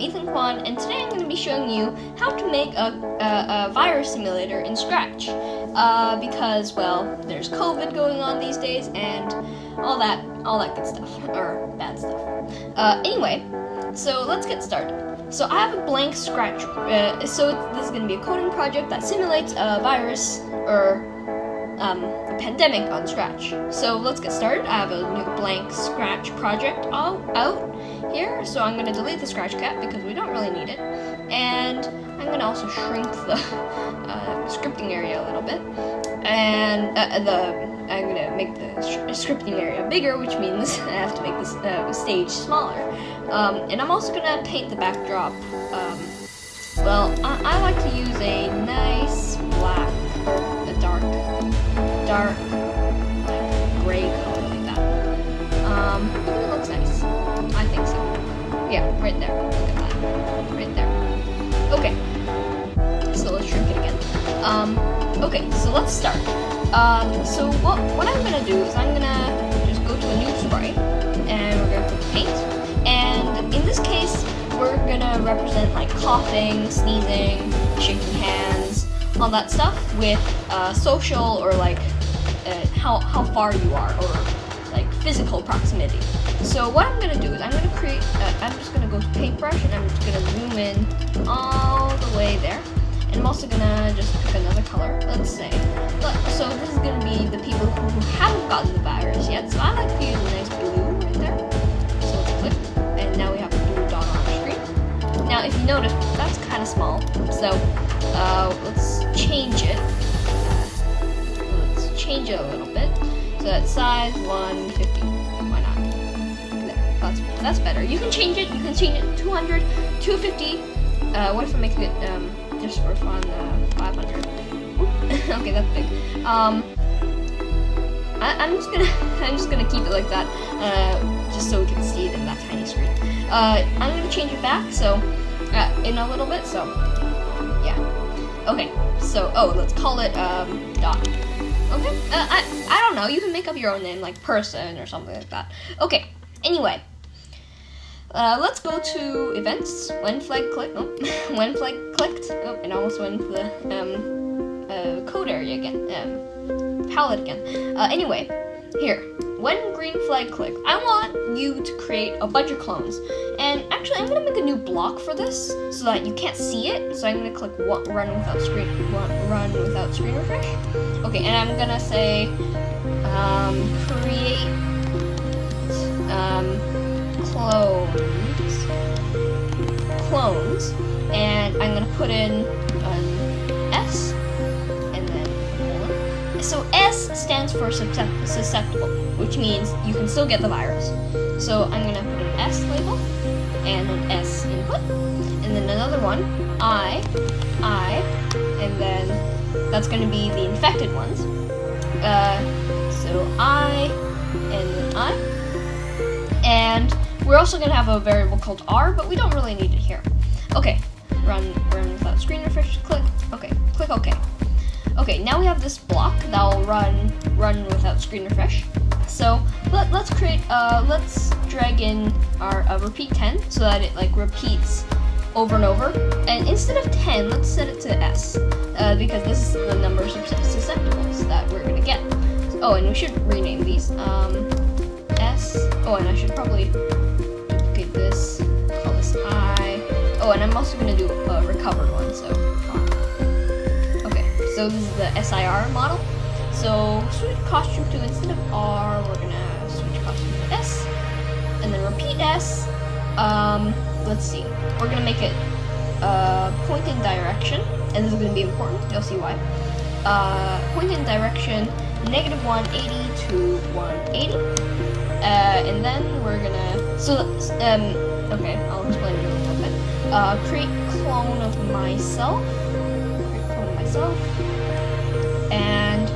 I'm Ethan Kwan, and today I'm going to be showing you how to make a virus simulator in Scratch. Because, well, there's COVID going on these days, and all that good stuff, or bad stuff. Anyway, so let's get started. So I have a blank Scratch, this is going to be a coding project that simulates a virus, or a pandemic on Scratch. So let's get started. I have a new blank Scratch project out here, so I'm going to delete the Scratch cat because we don't really need it, and I'm going to also shrink the scripting area a little bit, and I'm going to make the scripting area bigger, which means I have to make this stage smaller, and I'm also going to paint the backdrop. Well, I like to use a nice black, a dark like gray color like that. It looks nice. I think so. Yeah, right there. Look at that. Right there. Okay. So let's shrink it again. Okay, so let's start. So what I'm gonna do is I'm gonna just go to a new sprite, and we're gonna put paint. And in this case, we're gonna represent like coughing, sneezing, shaking hands, all that stuff with social or like how far you are, or like physical proximity. So what I'm gonna do is I'm gonna create. I'm just gonna go to paintbrush, and I'm just gonna zoom in all the way there. And I'm also gonna just pick another color. Let's say. So this is gonna be the people who haven't gotten the virus yet. So I like to use a nice blue right there. So let's click, and now we have a blue dot on our screen. Now, if you notice, that's kind of small. So let's change it. Change it a little bit. So that's size 150. Why not? There. That's better. You can change it. You can change it 200, 250. What if I make it just for fun 500? Okay, that's big. I'm just gonna keep it like that, just so we can see it in that tiny screen. I'm gonna change it back so in a little bit. So yeah. Okay. So let's call it dot. Okay. I don't know. You can make up your own name, like person or something like that. Okay. Anyway. Let's go to events. When flag clicked. Oh, when flag clicked. Oh, it almost went to the code area again. Palette again. Anyway, here. When green flag clicked, I want you to create a bunch of clones. And actually, I'm gonna make a new block for this so that you can't see it. So I'm gonna click run without screen refresh. Okay, and I'm gonna say create clones, and I'm gonna put in an S, and then colon. So S stands for susceptible, which means you can still get the virus. So I'm gonna put an S label and an S input, and then another one I, and then that's gonna be the infected ones. So I, and then I, and we're also going to have a variable called R, but we don't really need it here. Okay, run without screen refresh, click OK. Okay, now we have this block that will run without screen refresh. So let's create, let's drag in our repeat 10 so that it like repeats over and over. And instead of 10, let's set it to S, because this is the number of susceptibles that we're going to get. Oh, and we should rename these. S. Oh, and I should probably duplicate this, call this I. Oh, and I'm also going to do a recovered one, so okay, so this is the SIR model. So switch costume to, instead of R, we're going to switch costume to S, and then repeat S. Let's see, we're going to make it point in direction, and this is going to be important, you'll see why. Point in direction -180 to 180. And then we're gonna, okay, I'll explain it a little bit. Create clone of myself, and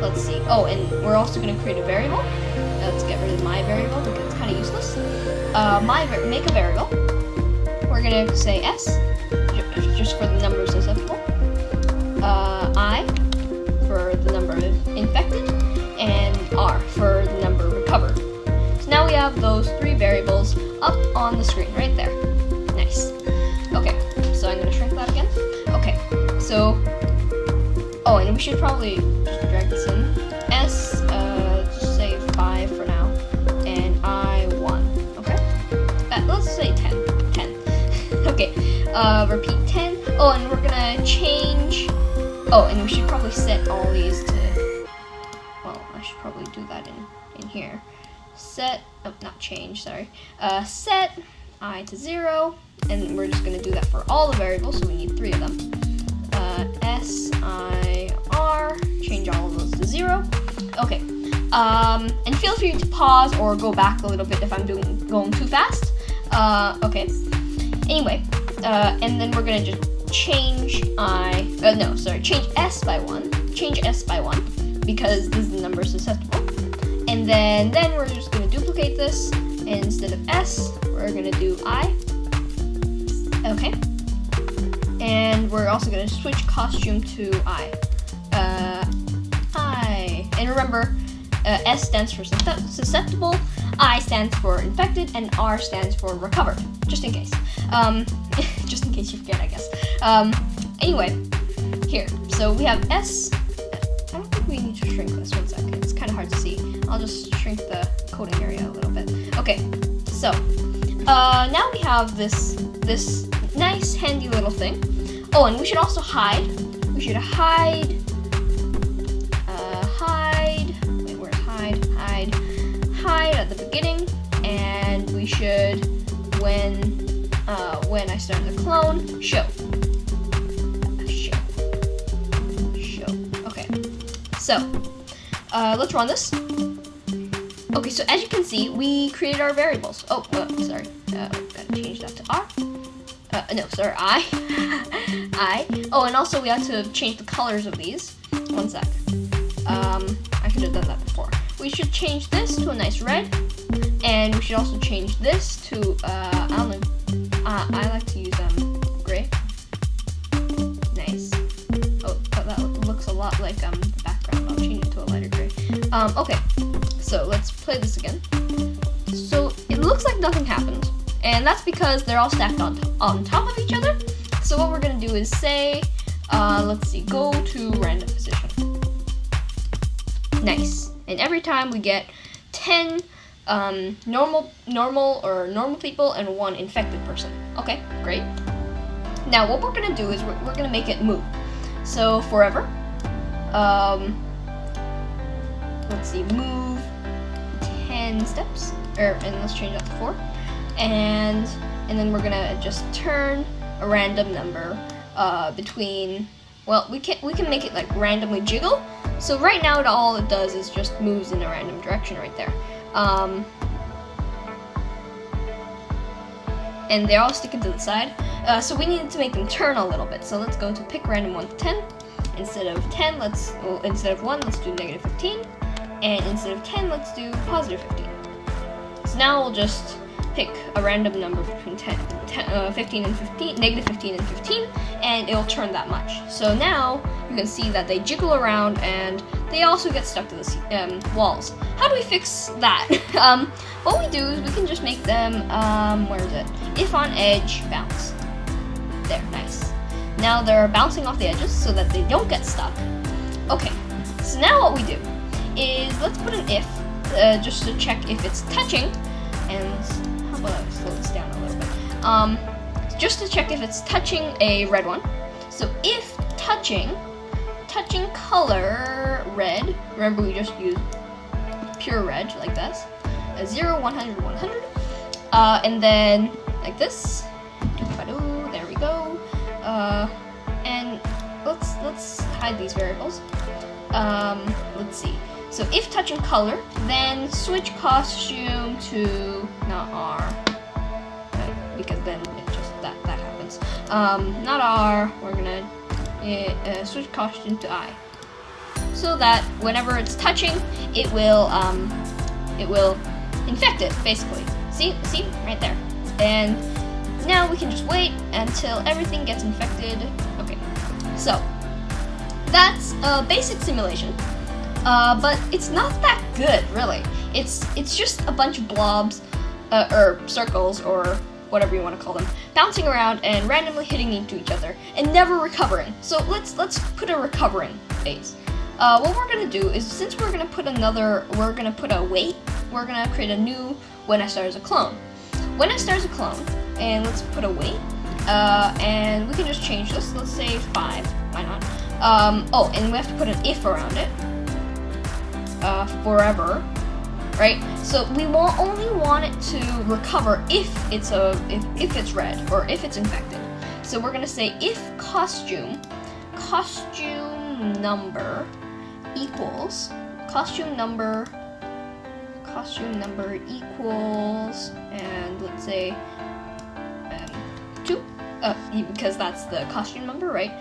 let's see. Oh, and we're also gonna create a variable. Let's get rid of my variable because it's kind of useless. Make a variable. We're gonna say S, just for the number of susceptible. I, for the number of infected, and R for the number recovered. Now we have those three variables up on the screen right there. Nice. Okay, so I'm gonna shrink that again. Okay, so, oh, and we should probably just drag this in. S, just say 5 for now, and I 1, okay? Let's say 10, 10. Okay, repeat 10. Oh, and we're gonna change, oh, and we should probably set all these to, well, I should probably do that in here. Set, oh, not change, sorry. Set I to 0, and we're just gonna do that for all the variables, so we need 3 of them. S, I, R, change all of those to 0. Okay, and feel free to pause or go back a little bit if I'm going too fast. Okay, anyway, and then we're gonna just change change S by 1, change S by 1, because this is the number susceptible. And then we're just gonna duplicate this, and instead of S, we're gonna do I. Okay. And we're also gonna switch costume to I. I. And remember, S stands for susceptible, I stands for infected, and R stands for recovered. Just in case. Just in case you forget, I guess. Anyway, here. So we have S. I don't think we need to shrink this. 1 second. It's kind of hard to see. I'll just shrink the coding area a little bit. Okay. So now we have this nice handy little thing. Oh, and we should also hide. We should hide. Wait, where's hide? Hide at the beginning, and we should when I start the clone, show. Okay. So let's run this. Okay, so as you can see, we created our variables. Oh, sorry. Gotta change that to R. No, sorry, I. I. Oh, and also we have to change the colors of these. 1 sec. I should have done that before. We should change this to a nice red, and we should also change this to I don't know. I like to use gray. Nice. Oh, that looks a lot like the background. I'll change it to a lighter gray. Okay. So let's play this again. So it looks like nothing happened, and that's because they're all stacked on top of each other. So what we're gonna do is say, let's see, go to random position. Nice. And every time we get 10 normal people and 1 infected person. Okay, great. Now what we're gonna do is we're gonna make it move. So forever. Let's see, move 10 steps, and let's change that to 4, and then we're gonna just turn a random number between. Well, we can make it like randomly jiggle. So right now, all it does is just moves in a random direction right there, and they're all sticking to the side. So we need to make them turn a little bit. So let's go to pick random 1 to 10. Instead of 10, instead of 1, let's do -15. And instead of 10, let's do +15. So now we'll just pick a random number between -15 and 15, and it'll turn that much. So now you can see that they jiggle around, and they also get stuck to the walls. How do we fix that? What we do is we can just make them, where is it? If on edge, bounce. There, nice. Now they're bouncing off the edges so that they don't get stuck. Okay, so now what we do is let's put an if, just to check if it's touching, and how about I slow this down a little bit, just to check if it's touching a red one. So if touching color red, remember we just used pure red like this, 0, 100, 100, and then like this, there we go, and let's hide these variables. Let's see. So if touching color, then switch costume to not R, because then it just that happens. Not R. We're gonna switch costume to I, so that whenever it's touching, it will infect it basically. See right there. And now we can just wait until everything gets infected. Okay, so that's a basic simulation. But it's not that good, really. It's just a bunch of blobs, or circles, or whatever you want to call them, bouncing around and randomly hitting into each other and never recovering. So let's put a recovering phase. What we're gonna do is, since we're gonna put a wait, we're gonna create a new when I start as a clone. When I start as a clone, and let's put a wait, and we can just change this. Let's say 5. Why not? Oh, and we have to put an if around it. Forever, right? So we only want it to recover if it's red or if it's infected. So we're gonna say if costume number equals and let's say 2, because that's the costume number, right?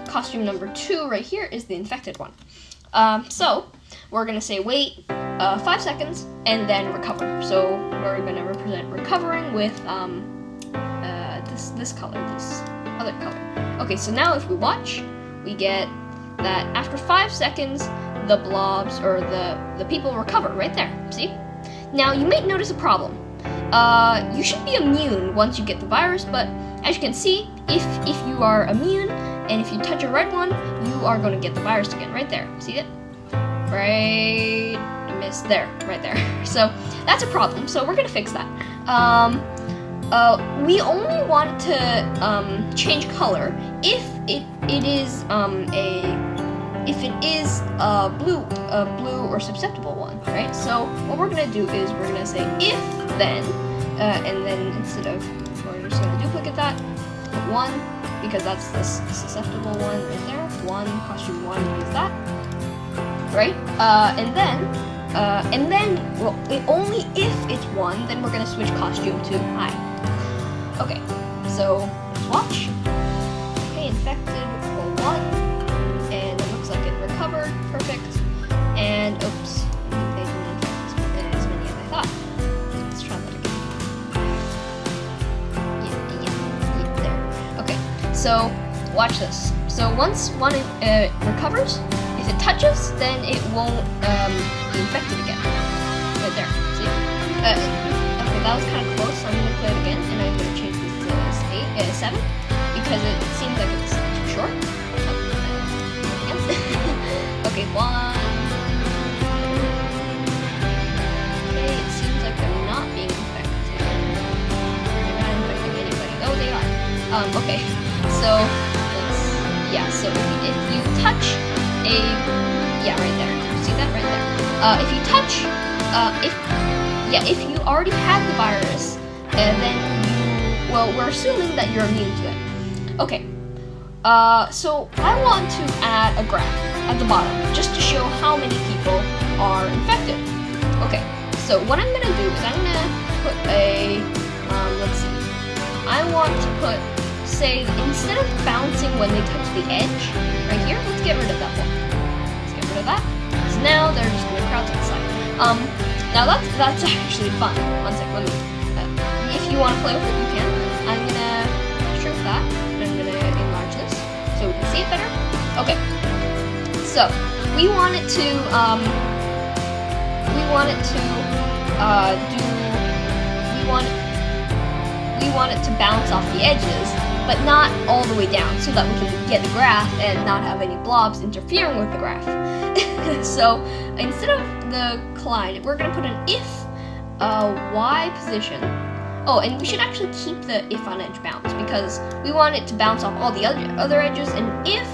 Costume number 2 right here is the infected one. So we're gonna say wait 5 seconds and then recover. So we're gonna represent recovering with this color, this other color. Okay, so now if we watch, we get that after 5 seconds, the blobs or the people recover right there. See? Now you may notice a problem. You should be immune once you get the virus, but as you can see, if you are immune and if you touch a red one, you are going to get the virus again right there. See it? Right, missed there, right there. So that's a problem. So we're going to fix that. We only want to change color if it is a blue or susceptible one, right? So what we're gonna do is we're gonna say if then, and then instead of, we're just gonna duplicate that, put 1, because that's the susceptible one right there. 1, costume 1 is that, right? And then, well, only if it's 1, then we're gonna switch costume to I. Okay, so let's watch. Okay, infected for 1, and it looks like it recovered. Perfect. And oops, they didn't infect as many as I thought. Let's try that again. Yeah, there. Okay, so watch this. So once one recovers, if it touches, then it won't be infected again. Right there. See? Okay, that was kind of close. So I'm gonna play it again, and I'm gonna change this to 7 because it seems like it's too short. Okay, 1. Okay, it seems like they're not being infected. They're not infecting anybody. Oh, they are. Okay, so so if you touch right there. See that right there? If you touch, if you already had the virus, then we're assuming that you're immune to it. Okay. So I want to add a graph at the bottom just to show how many people are infected. Okay, so what I'm gonna do is I'm gonna put let's see. I want to put, say, instead of bouncing when they touch the edge, right here, let's get rid of that one. Let's get rid of that. So now they're just gonna crowd to the side. Now that's actually fun. One sec, let me, if you want to play with it, you can. I'm gonna shrink that. I'm gonna enlarge this so we can see it better. Okay. So we want it to bounce off the edges, but not all the way down, so that we can get the graph and not have any blobs interfering with the graph. So instead of the collide, we're gonna put an if y position. Oh, and we should actually keep the if on edge bounce because we want it to bounce off all the other edges. And if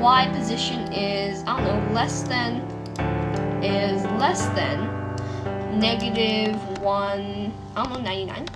y position is, I don't know, less than -1, I don't know, 99.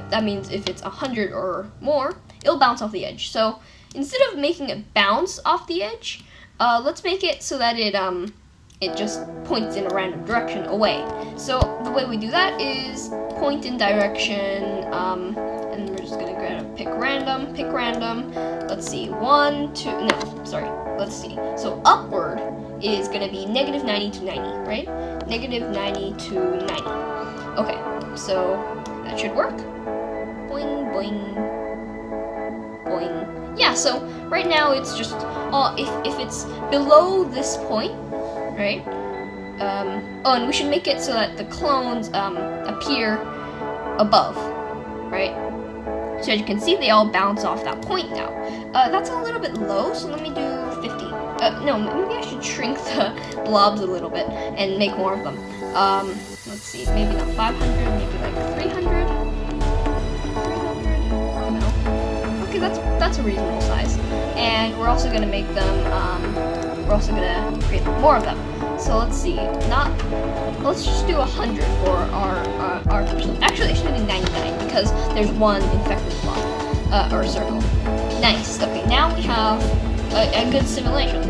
That means if it's 100 or more, it'll bounce off the edge. So instead of making it bounce off the edge, let's make it so that it just points in a random direction away. So the way we do that is point in direction, and we're just gonna pick random. Let's see, 1, 2, no, sorry, let's see. So upward is gonna be -90 to 90, right? -90 to 90. Okay, so that should work. Boing, boing, boing. Yeah, so right now it's just, if it's below this point, right? Oh, and we should make it so that the clones appear above, right? So as you can see, they all bounce off that point now. That's a little bit low, so let me do 50. No, maybe I should shrink the blobs a little bit and make more of them. Let's see, maybe not 500, maybe like 300. I don't know. Okay, that's a reasonable size. And we're also gonna make them. We're also gonna create more of them. So let's see. Let's just do 100 for our touchstone. Actually, it should be 99 because there's one infected blob or circle. Nice. Okay, now we have a good simulation.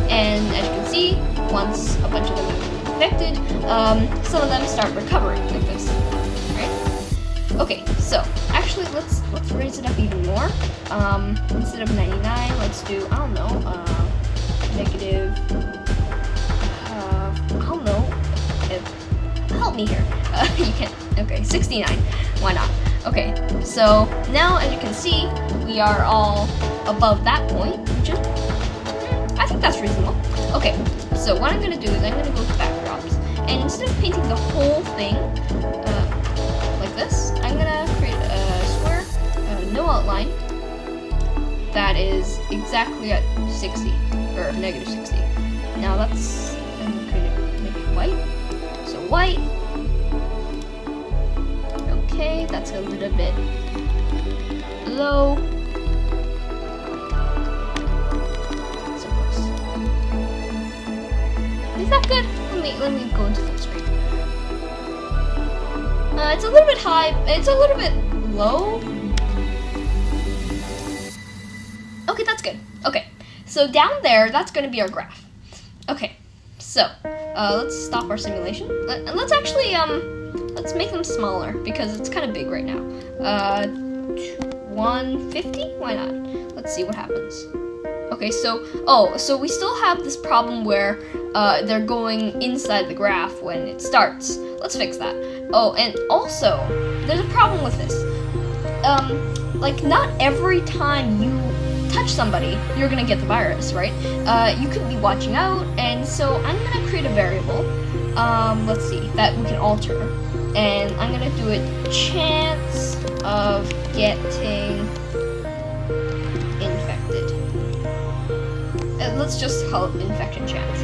And as you can see, once a bunch of them have been infected, some of them start recovering like this. Right? Okay, so actually let's raise it up even more. Instead of 99, let's do, I don't know, negative, I don't know, help me here. You can't, okay, 69, why not? Okay, so now as you can see, we are all above that point, which is, I think that's reasonable. Okay, so what I'm gonna do is I'm gonna go to backdrops, and instead of painting the whole thing, like this, I'm gonna create a square, no outline, that is exactly at 60, or negative 60. Now that's, I'm gonna make it white. So white. Okay, that's a little bit low. So close. Is that good? Let me go into full screen. It's a little bit high. It's a little bit low. Okay, that's good. Okay, so down there, that's going to be our graph. Okay, so let's stop our simulation. Let's actually let's make them smaller because it's kind of big right now. 150? Why not? Let's see what happens. Okay, so we still have this problem where they're going inside the graph when it starts. Let's fix that. Oh, and also there's a problem with this. Like not every time you touch somebody, you're gonna get the virus, right? You could be watching out, and so I'm gonna create a variable, let's see, that we can alter, and I'm gonna do it chance of getting infected. Let's just call it infection chance.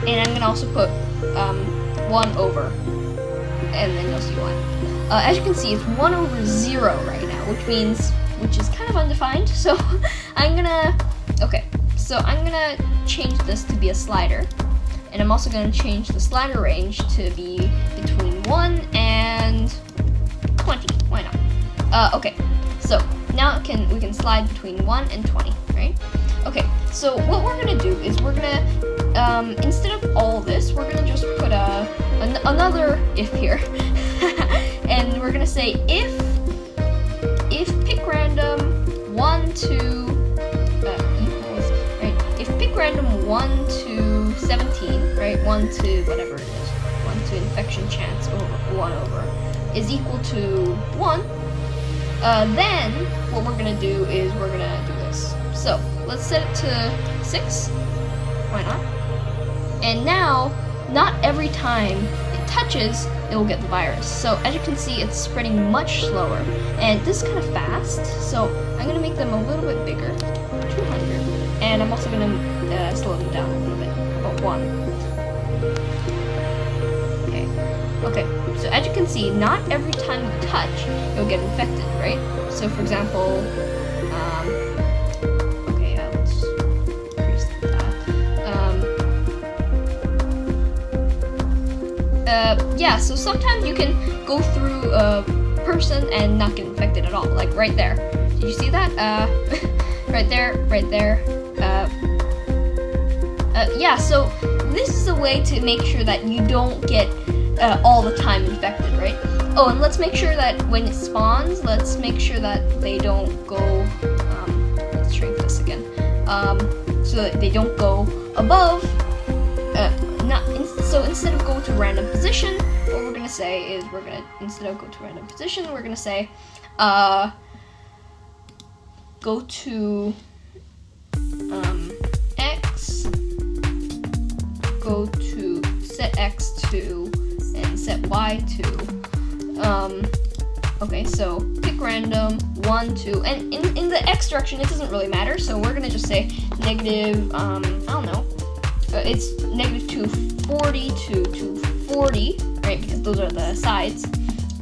And I'm gonna also put 1 over, and then you'll see why. As you can see, it's 1 over 0 right now, which is kind of undefined. So I'm gonna change this to be a slider, and I'm also gonna change the slider range to be between 1 and 20. Why not? Okay, so now we can slide between 1 and 20, right? Okay, so what we're gonna do is we're gonna instead of all this, we're gonna just put another if here. And we're gonna say if pick random 1 to equals, right? If pick random 1 to 17, right? 1 to whatever it is, 1 to infection chance over 1 over is equal to 1. Then what we're gonna do is we're gonna do this. So let's set it to 6. Why not? And now, not every time it touches, it will get the virus. So as you can see, it's spreading much slower, and this is kind of fast, so I'm going to make them a little bit bigger, 200, and I'm also going to slow them down a little bit, about 1. Okay, so as you can see, not every time you touch, you'll get infected, right? So for example, let's increase that. Yeah, so sometimes you can go through a person and not get infected at all, like right there. Did you see that? Right there. Yeah, so this is a way to make sure that you don't get all the time infected, right? Oh, and let's make sure that when it spawns, let's make sure that they don't go, let's shrink this again, so that they don't go above, so instead of go to random position, what we're gonna say is instead of go to random position, we're gonna say, go to, X, go to set x to and set y to. Okay, so pick random 1, 2, and in the x direction it doesn't really matter. So we're gonna just say negative. I don't know. It's negative 240 to 240, right? Because those are the sides.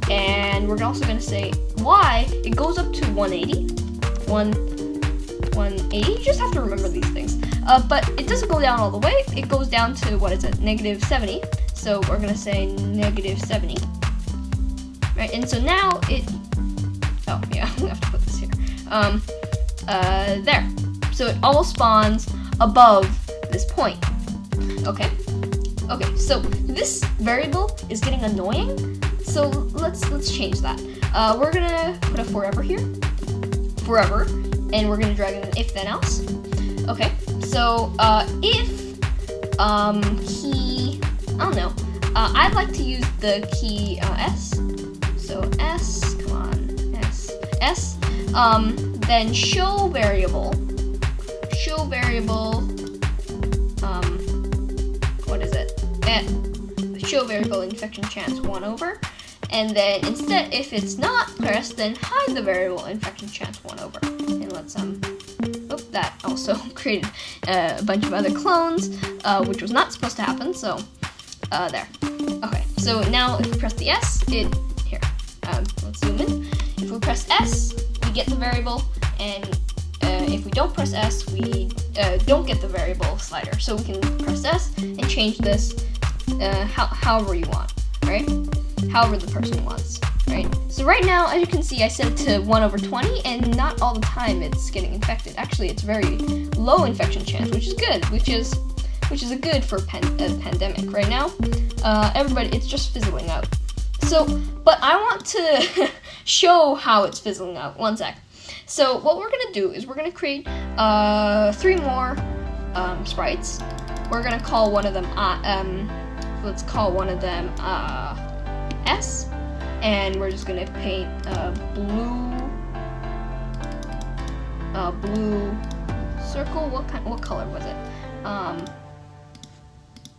And we're also gonna say y. It goes up to 180. 180. You just have to remember these things. But it doesn't go down all the way. It goes down to, what is it, negative 70. So we're gonna say negative 70. Right, and so now it, oh yeah, I'm gonna have to put this here. There. So it all spawns above this point. Okay. Okay, so this variable is getting annoying. So let's change that. We're gonna put a forever here. Forever. And we're gonna drag in an if then else. Okay, so if key, I don't know. I'd like to use the key S. So S, come on, S, then show variable, what is it? Show variable infection chance 1 over, and then instead, if it's not pressed, then hide the variable infection chance 1 over, and let's, that also created a bunch of other clones, which was not supposed to happen, so, there. Okay, so now if we press the S, here, let's zoom in. If we press S, we get the variable, and if we don't press S, we don't get the variable slider. So we can press S and change this however you want, right? However the person wants, right? So right now, as you can see, I set it to 1 over 20, and not all the time it's getting infected. Actually, it's very low infection chance, which is good, which is a good for a pandemic. Right now, everybody, it's just fizzling out. So, but I want to show how it's fizzling out. One sec. So what we're gonna do is we're gonna create 3 more sprites. We're gonna call one of them let's call one of them S, and we're just gonna paint a blue circle. What color was it?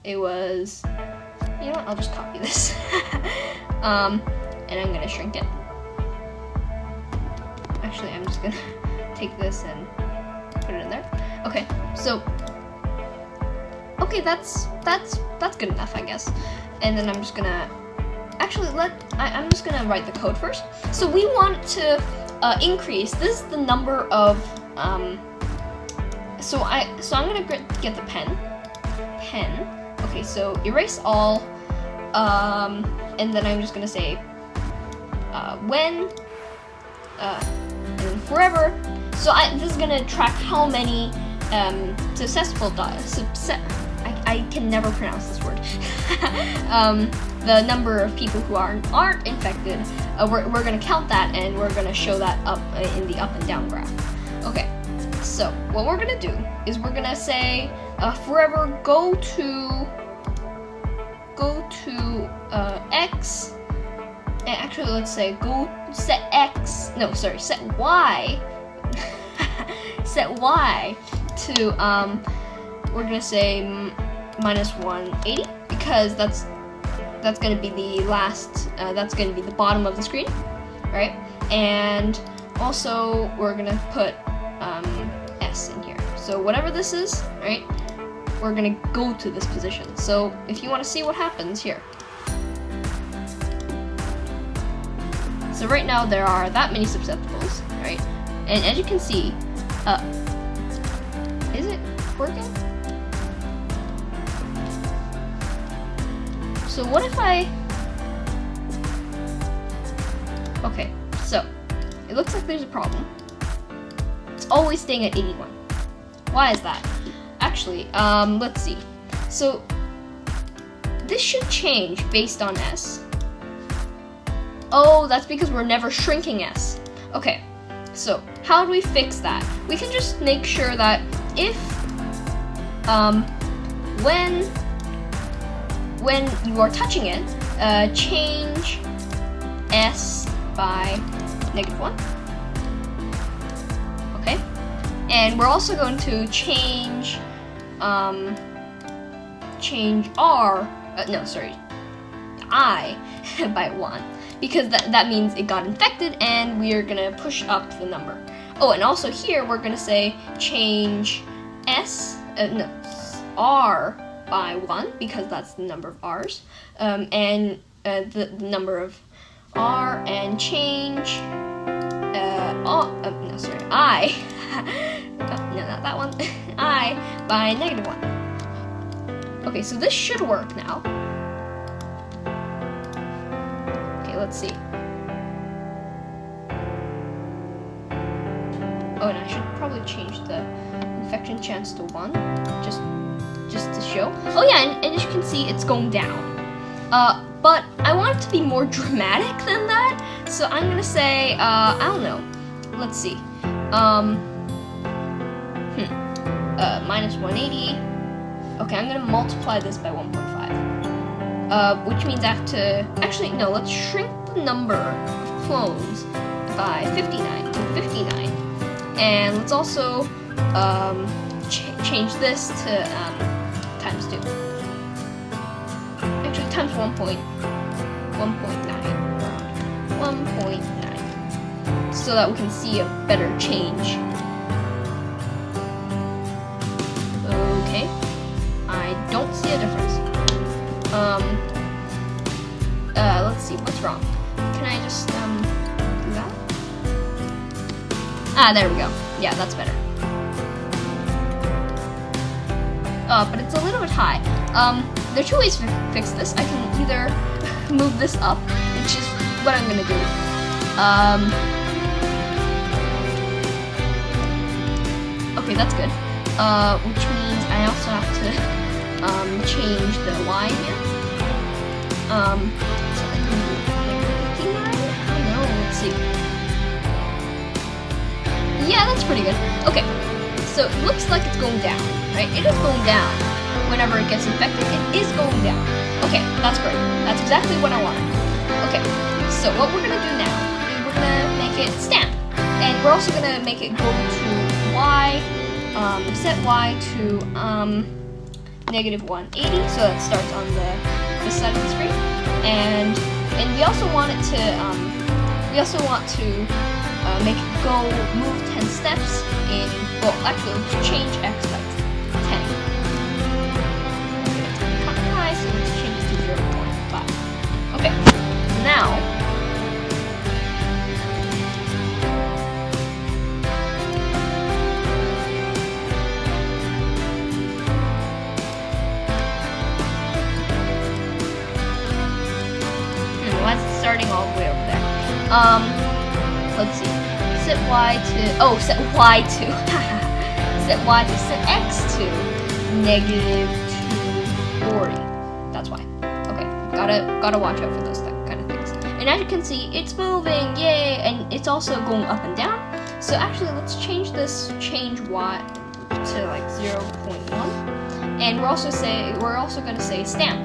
It was, you know what, I'll just copy this. And I'm gonna shrink it. Actually, I'm just gonna take this and put it in there. Okay, so, okay, that's good enough, I guess. And then I'm just gonna, actually, I'm just gonna write the code first. So we want to increase, this is the number of, so I'm gonna get the pen. Okay, so erase all, and then I'm just gonna say when, and forever. So this is gonna track how many successful I can never pronounce this word. The number of people who aren't infected. We're gonna count that, and we're gonna show that up in the up and down graph. Okay. So what we're gonna do is we're gonna say forever go to X, and actually let's say set Y set Y to we're gonna say minus 180, because that's gonna be the last, that's gonna be the bottom of the screen, right? And also we're gonna put S in here. So whatever this is, right, we're gonna go to this position. So if you want to see what happens here. So right now there are that many susceptibles, right? And as you can see, is it working? So what if okay, so it looks like there's a problem. It's always staying at 81. Why is that? Actually, let's see. So this should change based on S. Oh, that's because we're never shrinking S. Okay, so how do we fix that? We can just make sure that if when you are touching it, change S by -1. Okay, and we're also going to change R no, sorry, I by 1, because that means it got infected, and we are gonna push up the number. Oh, and also here we're gonna say change R by 1, because that's the number of R's, and the number of R, and change I no, not that one. I by -1. Okay, so this should work now. Okay, let's see. Oh, and I should probably change the infection chance to 1, just to show. Oh yeah, and as you can see, it's going down. But I want it to be more dramatic than that, so I'm gonna say, I don't know. Let's see. Minus 180. Okay, I'm gonna multiply this by 1.5. Which means I have to, actually, no, let's shrink the number of clones by 59 to 59. And let's also change this to times 2. Actually, times 1.9. 1.9. So that we can see a better change. Okay. I don't see a difference. Let's see, what's wrong? Can I just, do that? Ah, there we go. Yeah, that's better. But it's a little bit high. There are 2 ways to fix this. I can either move this up, which is what I'm gonna do. Okay, that's good. Which means I also have to change the Y here. So I can do -59? I don't know, let's see. Yeah, that's pretty good. Okay, so it looks like it's going down, right? It is going down. Whenever it gets infected, it is going down. Okay, that's great. That's exactly what I wanted. Okay, so what we're gonna do now is we're gonna make it stamp. And we're also gonna make it go to Y, set Y to -180, so that starts on this side of the screen. And we also want it to make it move 10 steps in, well, actually, let's change X by 10. Okay, that's kind of high, so let's change it to 0.5. Okay, now, why is it starting all the way over there? Let's see. Set Y to set Y to set Y to set X to -240. That's why. Okay, gotta watch out for those kind of things. And as you can see, it's moving, yay! And it's also going up and down. So actually, let's change Y to like 0.1, and we're also gonna say stamp.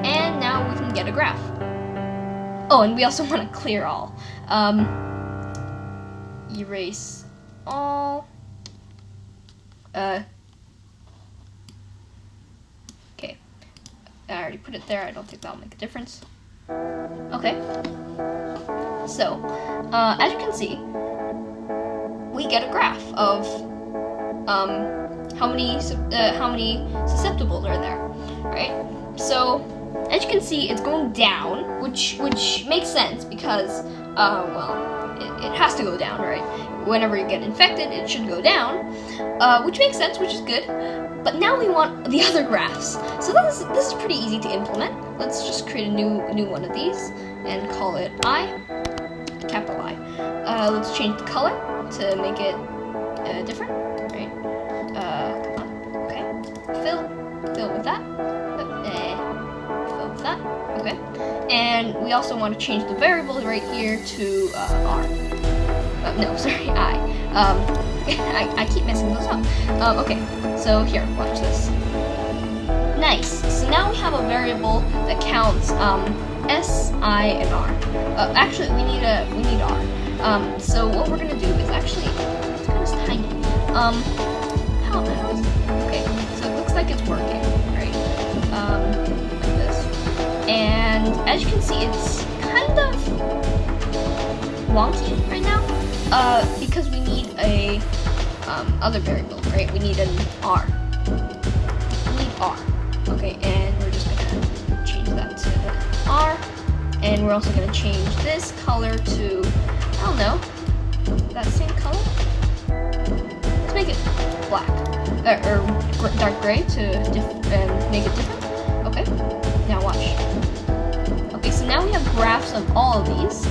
And now we can get a graph. Oh, and we also want to clear all. Erase all. Okay. I already put it there. I don't think that'll make a difference. Okay. So, as you can see, we get a graph of how many susceptibles are there, right? So, as you can see, it's going down, which makes sense because, well, it has to go down, right? Whenever you get infected, it should go down, which makes sense, which is good. But now we want the other graphs. So this is pretty easy to implement. Let's just create a new one of these and call it I, capital I. Let's change the color to make it different, right? Come on, okay. Fill with that. That. Okay, and we also want to change the variable right here to R. No, sorry, I. I keep messing those up. Okay, so here, watch this. Nice. So now we have a variable that counts S, I, and R. Actually, we need R. So what we're gonna do is actually it's kind of tiny. How is it? Okay, so it looks like like it's working, right? Like this. And as you can see, it's kind of wonky right now, because we need a other variable, right? We need an R. We need R. Okay, and we're just gonna change that to R. And we're also gonna change this color to, I don't know, that same color? Let's make it black, or dark gray to make it different. Okay, now watch. Okay, so now we have graphs of all of these,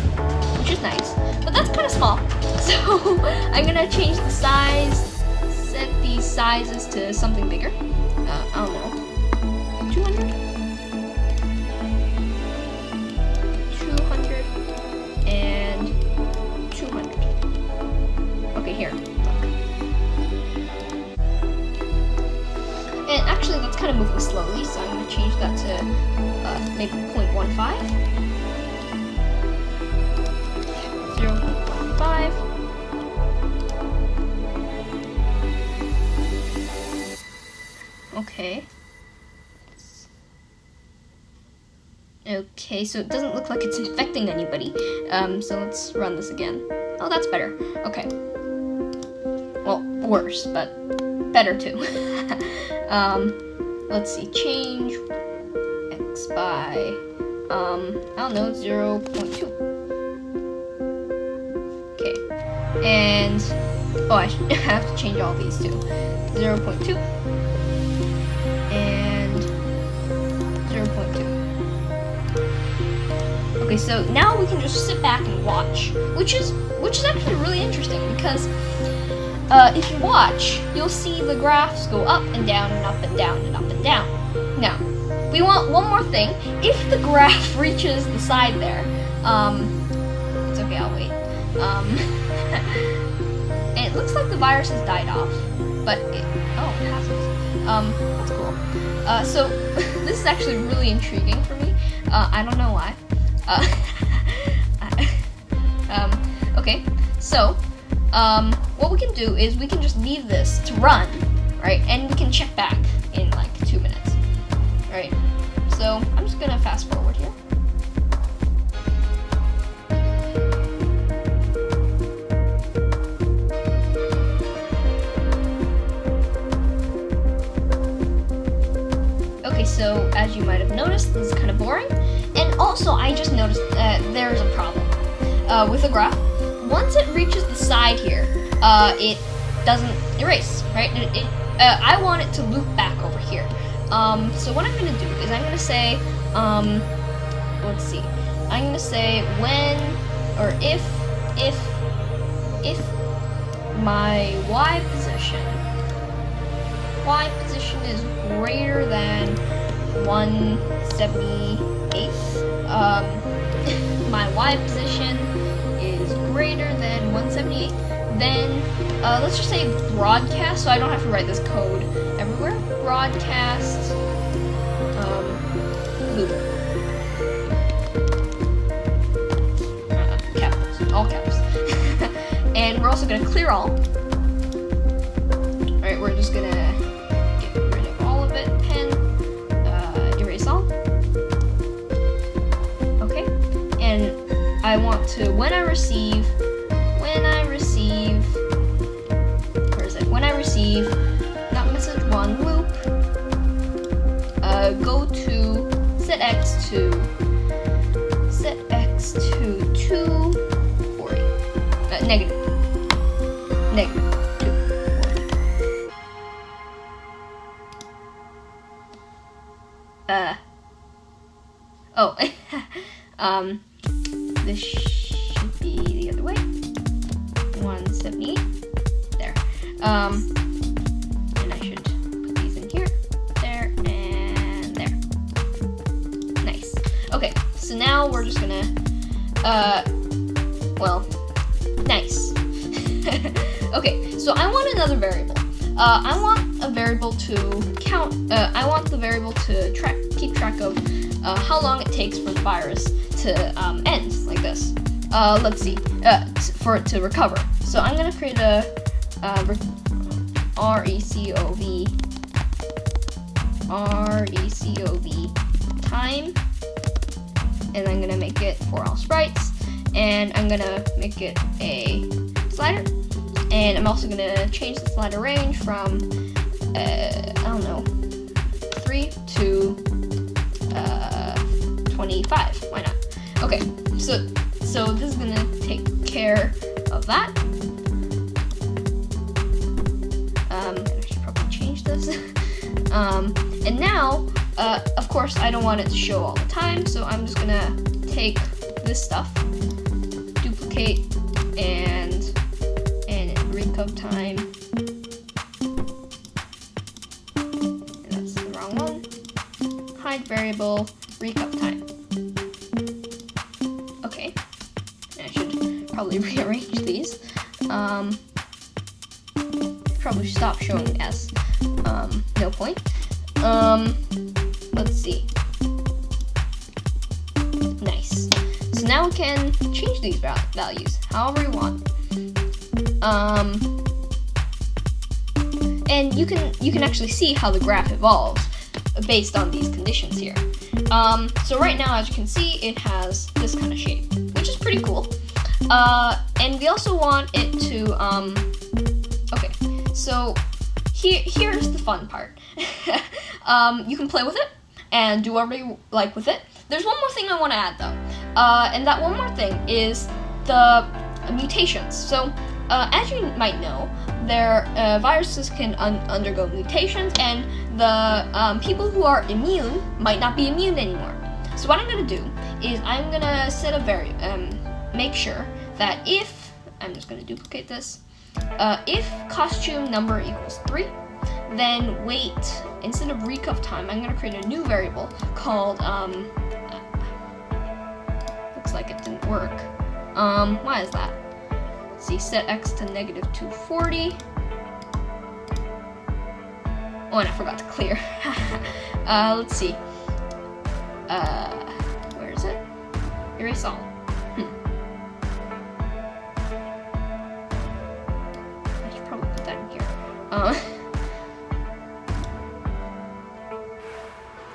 which is nice, but that's kind of small. So I'm gonna change the size, set these sizes to something bigger. I don't know, 200? 200 and 200. Okay, here. And actually, that's kind of moving slowly, so I'm going to change that to maybe 0.15. 0.15. Okay. Okay, so it doesn't look like it's infecting anybody. So let's run this again. Oh, that's better. Okay. Well, worse, but better too. Let's see. Change x by, I don't know, 0.2. Okay. And, oh, I have to change all these too. 0.2. And 0.2. Okay, so now we can just sit back and watch, which is actually really interesting, because if you watch, you'll see the graphs go up and down and up and down and up and down. Now, we want one more thing. If the graph reaches the side there, it's okay, I'll wait. And it looks like the virus has died off, but it hasn't. That's cool. So this is actually really intriguing for me. I don't know why. Okay, so what we can do is we can just leave this to run, right? And we can check back in like 2 minutes, right? So I'm just gonna fast forward here. Okay, so as you might have noticed, this is kind of boring. And also, I just noticed there's a problem with the graph. Once it reaches the side here, it doesn't erase, right? I want it to loop back over here. So what I'm going to do is I'm going to say, let's see. I'm going to say when, or if my y position is greater than 1/78, my y position is greater than 1/78, then let's just say broadcast, so I don't have to write this code everywhere. Broadcast loop. Capitals, all caps. And we're also gonna clear all. Alright, we're just gonna get rid of all of it. Pen, erase all. Okay, and I want to, when I receive, not message one, loop, go to set x to 240, negative 240. This should be the other way. 178. There. And I should put these in here, there, and there. Nice. Okay, so now we're just gonna, nice. Okay, so I want another variable. I want a variable to count, I want the variable to keep track of how long it takes for the virus to end, like this. Let's see, for it to recover. So I'm gonna create a recov recov time, and I'm gonna make it for all sprites, and I'm gonna make it a slider, and I'm also gonna change the slider range from I don't know, 3 to 25. Why not? Okay, so this is gonna take care of that. I should probably change this. And now, of course, I don't want it to show all the time, so I'm just gonna take this stuff, duplicate, and recov time. And that's the wrong one. Hide variable recov time. Okay, I should probably rearrange these. Probably stop showing S. No point. Let's see. Nice. So now we can change these values however we want. And you can actually see how the graph evolves based on these conditions here. So right now, as you can see, it has this kind of shape, which is pretty cool. And we also want it to okay. So here's the fun part. You can play with it and do whatever you like with it. There's one more thing I want to add though, and that one more thing is the mutations. So as you might know, viruses can undergo mutations, and the people who are immune might not be immune anymore. So what I'm going to do is I'm going to set a make sure that if, I'm just going to duplicate this, if costume number equals 3, then wait, instead of recov time, I'm going to create a new variable called, looks like it didn't work. Why is that? Let's see, set x to negative 240. Oh, and I forgot to clear. Let's see. Where is it? Erase all. I should probably put that in here.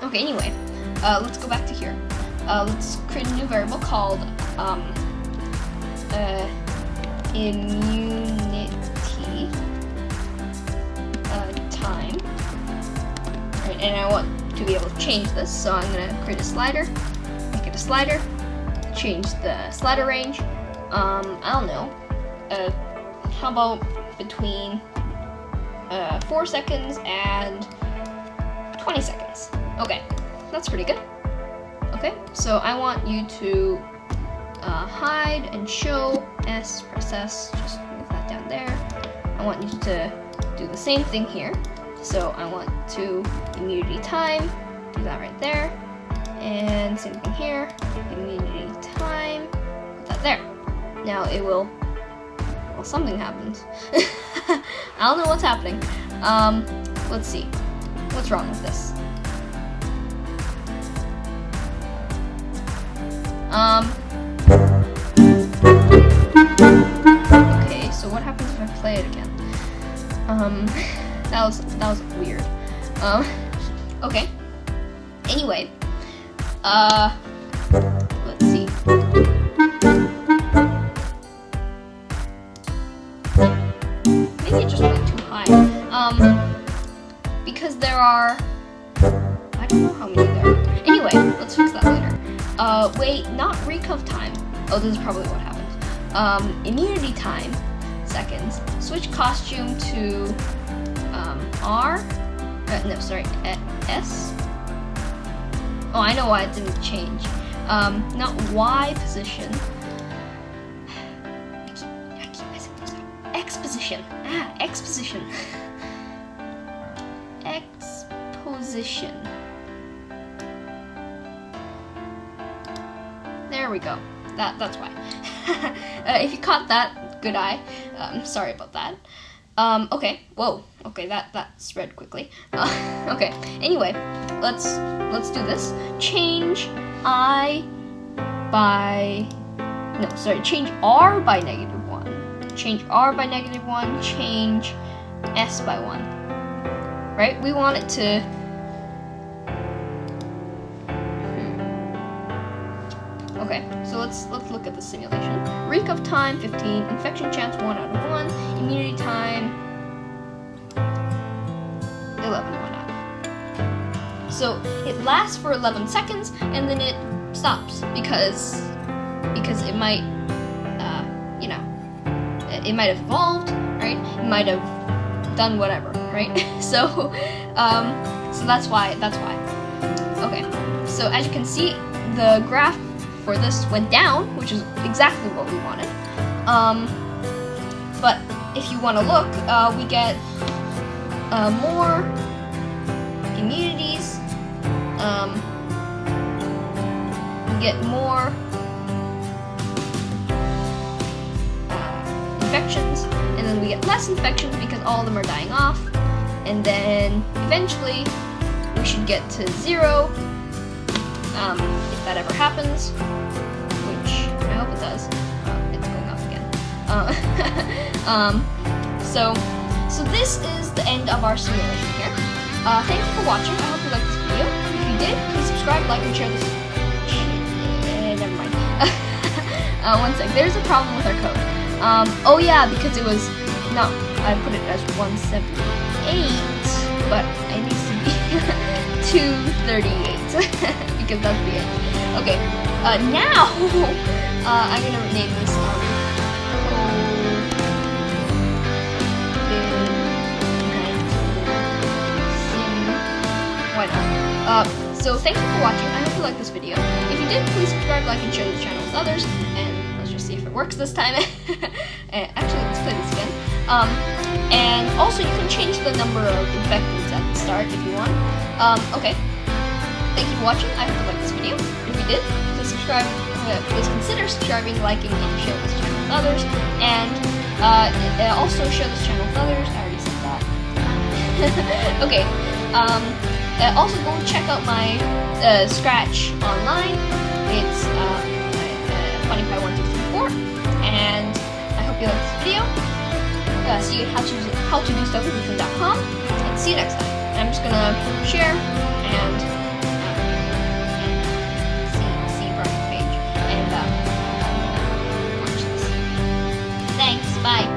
Okay, anyway, let's go back to here. Let's create a new variable called immunity time. Right, and I want to be able to change this, so I'm going to create a slider, make it a slider, change the slider range. I don't know. How about between 4 seconds and 20 seconds? Okay, that's pretty good. Okay, so I want you to hide and show S, press S, just move that down there. I want you to do the same thing here. So I want to immunity time, do that right there. And same thing here, immunity time, put that there. Now it will, well, something happens. I don't know what's happening. Let's see, what's wrong with this? Okay, so what happens if I play it again? That was weird. Okay. Anyway, let's see. Maybe it just went too high. Because there are, I don't know how many there are. Anyway, let's fix that later. Wait, not recov time. Oh, this is probably what happened. Immunity time, seconds. Switch costume to R. No, sorry, S. Oh, I know why it didn't change. Not Y position. I keep messing those up. X position. X position. X position. There we go. That's why. If you caught that, good eye. Sorry about that. Okay. Whoa. Okay, that spread quickly. Okay. Anyway, let's do this. Change change R by -1. Change R by -1. Change S by 1. Right? We want it to Okay, so let's look at the simulation. Recover time 15, infection chance 1 out of 1, immunity time 11, 1 out. So it lasts for 11 seconds and then it stops because it might, it might have evolved, right? It might have done whatever, right? So that's why. Okay, so as you can see, the graph for this went down, which is exactly what we wanted. But if you want to look, we get more immunities. We get more infections, and then we get less infections because all of them are dying off. And then eventually we should get to 0. If that ever happens, which I hope it does. It's going up again. So this is the end of our simulation here. Thank you for watching. I hope you liked this video. If you did, please subscribe, like, and share this. Never mind. One sec. There's a problem with our code. Oh yeah, because it was no. I put it as 178, but it needs to be 238 because that's the end. Okay. Now I'm gonna name this Why not? So thank you for watching. I hope you liked this video. If you did, please subscribe, like, and share this channel with others. And let's just see if it works this time. Actually, let's play this again. And also, you can change the number of infectants at the start if you want. Okay. Thank you for watching. I hope you liked this video. If you did, please subscribe. Please consider subscribing, liking, and share this channel with others. And also share this channel with others. I already said that. Okay. Also, go check out my Scratch online. It's FunnyPie1234, and I hope you liked this video. See how to do stuff with Ethan.com, and see you next time. I'm just gonna share and see Brian's page and watch this. Thanks. Bye.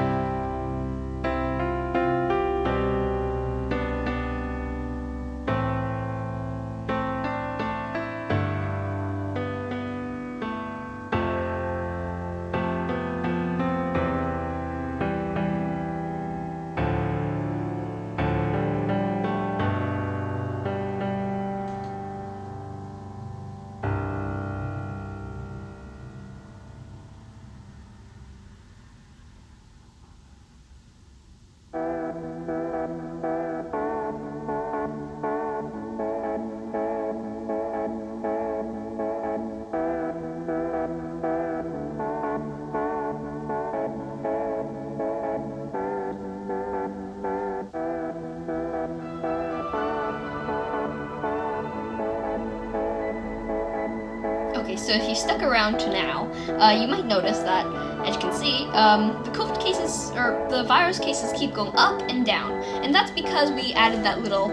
Okay, so if you stuck around to now, you might notice that, as you can see, the COVID cases, or the virus cases, keep going up and down. And that's because we added that little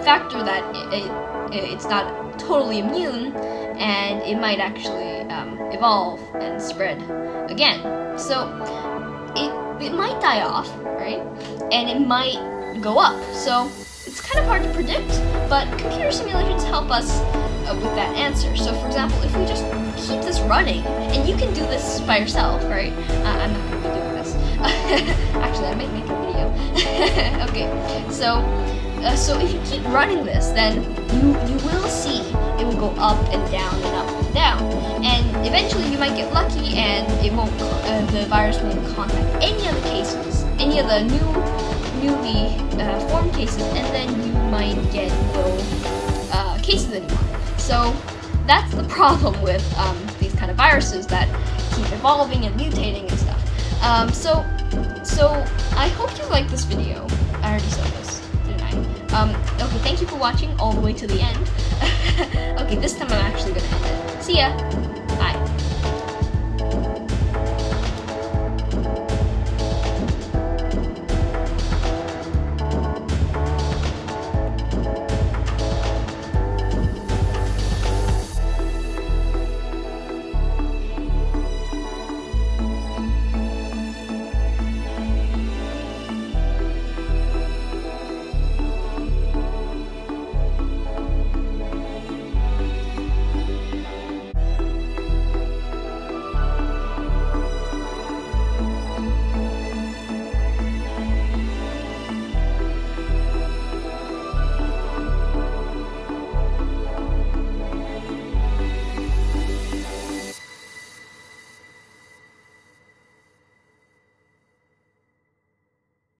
factor that it's not totally immune, and it might actually evolve and spread again. So it might die off, right? And it might go up. So it's kind of hard to predict, but computer simulations help us with that answer. So for example, if we just keep this running, and you can do this by yourself, right? I'm not going to be doing this. Actually, I might make a video. Okay, so if you keep running this, then you will see it will go up and down and up and down, and eventually you might get lucky and it won't. The virus won't contact any of the cases, any of the newly formed cases, and then you might get no cases anymore. So that's the problem with these kind of viruses that keep evolving and mutating and stuff. So I hope you liked this video. I already said this, didn't I? Okay, thank you for watching all the way to the end. Okay, this time I'm actually gonna end it. See ya!